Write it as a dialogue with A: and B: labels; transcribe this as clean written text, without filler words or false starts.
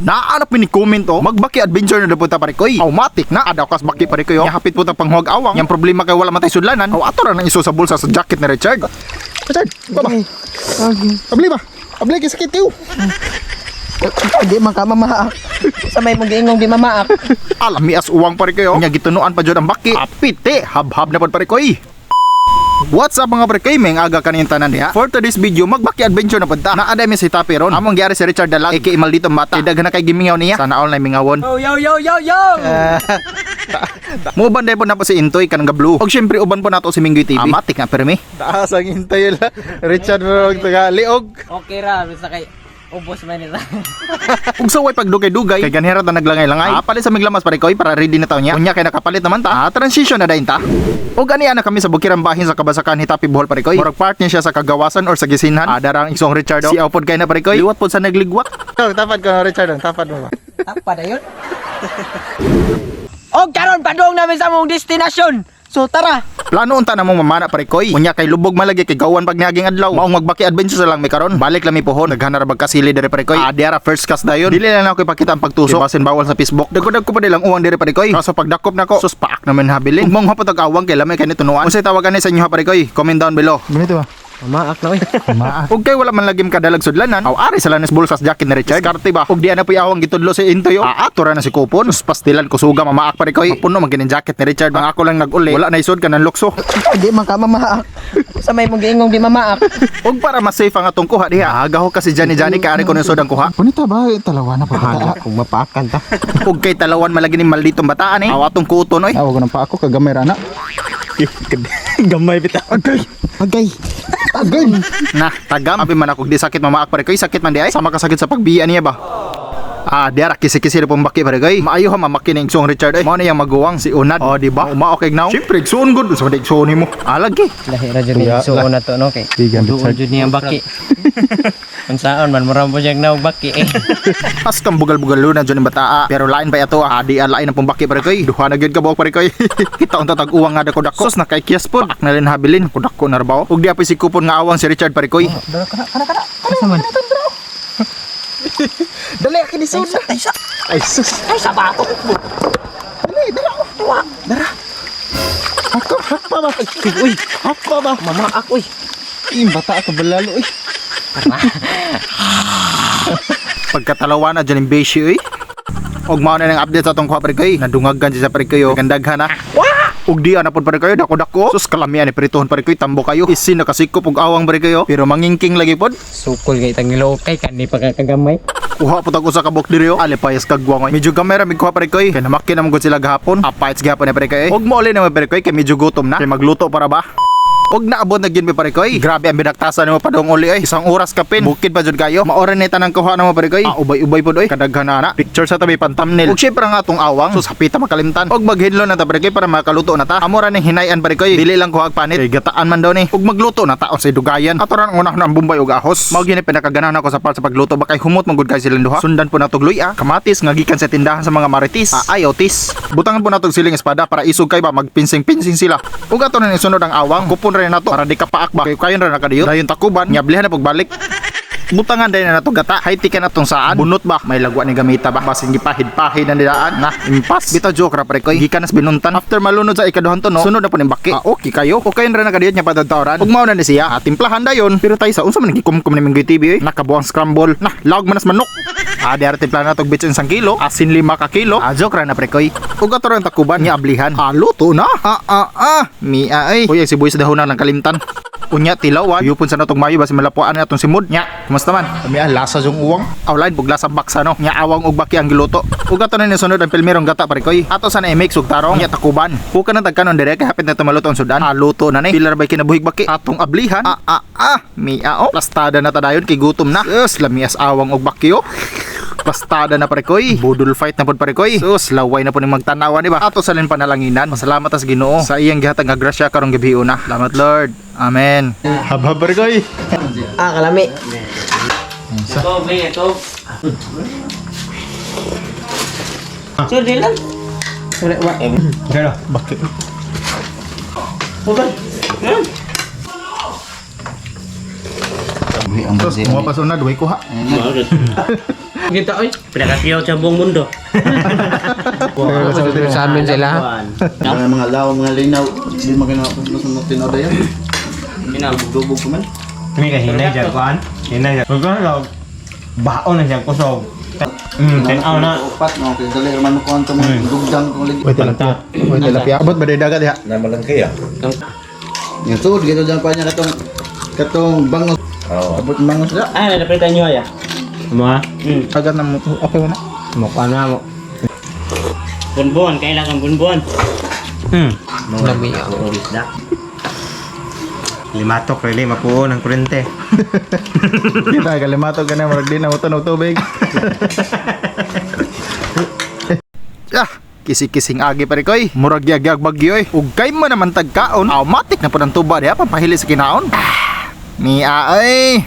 A: Naanap ni comment oh, magbaki adventure na daw punta pare koy. Automatic na adaw kas baki pare koy. Nya hapit punta panghuwag awang. Yang problema kay wala man tay sudlanan. Aw ato ra nang iso sa bulsa sa jacket ni Richard. Richard, ba? Abli ba? Abli kay sakit kayo.
B: Di man ka mamaak. Sa may mong giingong di mamaak.
A: Alami as uwang pare koy. Nya gitunuan pa jud ang baki. Apite, hab-hab na pod pare koy. What's up mga pre kay Meng aga kanin tanan diha. For today's video magbaki adventure na punta. Naada mi si Tapi ron. Among gyari si Richard Dalag aka maldito mata. Daghan na kay gimingaw niya. Sana all na mingawon.
B: Oh, yo!
A: Muban dai po na po si Intoy kanang gablu. Og syempre uban po nato si Minggoy TV. Amatik na permi.
C: Taas ang hintay la. Richard Rog taga liog.
B: Okay ra, basta kay ubos man nila.
A: Ug saway pagdugay-dugay kay ganhera ta naglangay-langay. Palit sa miglamas pare koy para ready na taw niya. Unya kay nakapalit naman ta. Transition na dayon ta. Ug ani ana kami sa Bukirang Bahin sa Kabasakan ni Tapi Bohol pare koy. Murag part niya siya sa kagawasan or sa gisinhan. Adarang isong Richard. Si Aupod kay na pare koy. Liwat pod sa nagligwat.
C: Tapad ka Richard, tapad mo ba?
B: Apa na yun? Og karon padung namin sa mong destinasyon. So tara.
A: Plano unta na mong mamana pare koy. Unya kay lubog malagi kay gawan pag niaging adlaw. Maong magbaki adventure sa lang mi karon. Balik lang mi pohon. Naghana ra bagkasili diri pare koy. Diara first cast dayon. Dili lang ako ipakita ang pagtusok. Basin bawal sa Facebook. Dagko ko pa dilang uwang diri pare koy. Kaso pagdakop nako, sus paak naman habilin. Ug mong hapot og awang kay lamay kay tunuan. Unsay tawagan ni sa inyo ha pare koy? Comment down below.
C: Ganito ba?
B: Mamaak na oy.
A: Ug kay wala man lagim kadalag sudlanan. Aw ari sa lanes bulsas jacket ni Richard. Karte ba? Ug di ana puy awang gitudlo si Intoy. Ato ra na si Kupon. Sus pastilan ko suga mamaak pare koy. Puno man gining jacket ni Richard. Ang ako lang naguli. Wala na isod kanang lukso.
B: Di man ka mamaak. Sa may mong giingong di mamaak.
A: Ug para mas safe ang atong kuha diha. Agaho kasi Johnny kay ari ko ni sod ang kuha.
C: Kunita ba talawa na pa.
B: Kung mapaakan ta.
A: Ug kay talawan malagi ni malditong bataan eh. Aw atong kuton oy.
C: Awag ko pa ako kagamay ra na. Gamay bitaw.
B: Agay.
A: Nah, tagam abi man ako di sakit mamaak pare koy. Sakit man di ay. Sama ka sakit sa pagbiya niya ba? Diara kisi-kisi na pong baki pare koy. Maayo ha mamakin ng song Richard ay. Mao na yang maguwang si Unad. Oh, di ba? Umao kay now. Syempre igsoon gud sa igsoon nimo. Lagi.
B: Lahi ra jud ni so na to no kay.
C: Tigan
B: Duol jud niya baki. Unsaon man muram po siyang naog baki eh.
A: Pas kang bugal-bugal na dyan yung bataa. Pero lain pa ito Di lain ang pong baki pare koy. Duha na gyud ka buok pare koy. Kita unta tag-uwang nga dako-dako. Sus nakaikyas po. Paak na rin habilin. Kudako na rabaw. Ug di apoy si Kupon nga awang si Richard pare koy.
B: Asa man?
A: Dali akin isod.
C: Ay sus.
B: Ay sa bato.
C: Ako hakpa ba?
B: Uy,
C: Hakpa ba?
B: mamaak uy.
C: Bata ako balalo eh.
A: Pagkatalawa na dyan yung beshi eh. Og mao na ng update sa atong kuha pare koy. Nadungaggan siya pare koy. Gandaghan na. Ug di ana pod pare koy dako-dako. Sus kalamian ni prituhon pare koy tambo kayo. Isin nakasikop og awang pare koy. Pero mangingking lagi pod.
B: Sukol kay tangilo kay kanhi pagkagamay.
A: Kuha po tag usa ka bok diri ali payas kagwang. Medyo kamera mig kuha pare koy. Kay namakin na gud sila gahapon. Apites gahapon ni pare koy. Og mo uli na pare koy kay medyo gutom na. Kay magluto para ba? Og naabot na gyud mi pare koy. Grabe ang binaktasan nimo padong uli ay. Isang oras ka pin. Bukid pa jud kayo. Maoran ni tanang kuha namo pare koy. Ubay-ubay pod oy. Kadaghan na. Picture sa tabi pan thumbnail. Og syempre nga atong awang. Sus hapita makalimtan. Og maghinlo na ta pare koy para makaluto na ta. Amora ning hinayan pare koy. Dili lang kuha og panit. Kay gataan man daw ni. Og magluto na taon sa dugayan. Ato ran unah na ang bumbay og ahos. Mao gini pinakaganahan ako sa part sa pagluto ba kay humot man gud kay silang duha. Sundan po nato gluy kamatis nga gikan sa tindahan sa mga maritis. Ayotis. Butangan po nato siling espada para isog kay ba magpinsing-pinsing sila. Ug ato na ni sunod ang awang. Kupon ra nato para di ka paak ba kay kayon ra nakadiyot. Dayon takuban. Nyablihan na pagbalik. Butangan dahil na nato gata. Haitikan atong saan. Bunot ba? May lagwa ni gamita ba? Basin gipahid-pahid na nilaan. Na, impas. Bita joke ra pare koy. Gikan nas binuntan. After malunod sa ikaduhan to no. Sunod na po ni baki. Okay kayo. Okay ra nakadiyot nya padadtawran. Ug mao na ni siya. Timplahan dayon. Pero tay sa unsa man gikumkum ni Minggoy TV nakabuang scramble. Nah, lawag manas manok. Di ara timplahan nato bitsin 1 kilo. Asin 5 ka kilo. Joke ra na pare koy. Ug ato ran takuban nya ablihan. Luto na. Mia ay. Uy, si boy sa dahonan ng kalimtan. Unya tilawan. Yupon sa natong mayo basi malapuan atong simod. Nya, kumusta man? Kami lasa yung uwang. Awlain bugla sa baksa no. Nya awang ug baki ang giluto. Ug ato na ni sunod ang pilmerong gata pare koy. Ato sa na i-mix ug tarong. Nya takuban. Kuka na tagkanon dire kay hapit na tumaluto ang sudan. Luto na ni. Pilar bay kinabuhig baki. Atong ablihan. Mia o. Plastada na tadayon kay gutom na. Yes, lamias awang ug baki o. Pastada na pare koy. Budol fight na pod pare koy. Sus, laway na po ning magtanawan di ba? Ato sa lin panalanginan. Masalamat as Ginoo sa iyang gihatag nga grasya karong gabi una. Salamat Lord. Amen.
C: Habhab pare koy.
B: Kalami. Ito, may ito. Sir, di lang.
C: Gara, bakit?
B: Bukan.
C: Sus, mga pasunod way kuha.
D: Kita oy, pinakakiyaw sa buong mundo.
B: Sa amin sila.
C: Mga law, mga linaw. Hindi makinapos mo sa tinaw na yan. Dubog ko man.
E: Kami ka hinay dyan kuhan. Hinay dyan. Pagka lang, baon na siya kusog. Tinaw na.
C: Upat, no? Kaya dali, naman mo kuhan ito mga dugdang kong lagi.
A: Wait, tilapia. Wait, tilapia. Abot ba day dagat ya?
C: Yung sud, gito dyan pa niya katong bangos. Abot ng bangos na.
D: Ah, napalitan nyo ya.
E: Mga?
A: Agad na mo. Okay mo na.
E: Mukha na mo.
D: Bunbun, kailangan bunbun.
B: Dami ako.
E: Limatok, really, mapuo ng kurente.
A: Kita kalimato ka na. Marag din na utan o tubig. Kisik-kising agi pare koy. Murag yag bagyo eh. Ug kay mo naman tagkaon. Automatic na po ng tuba diha pampahili sa kinaon. Ni ay.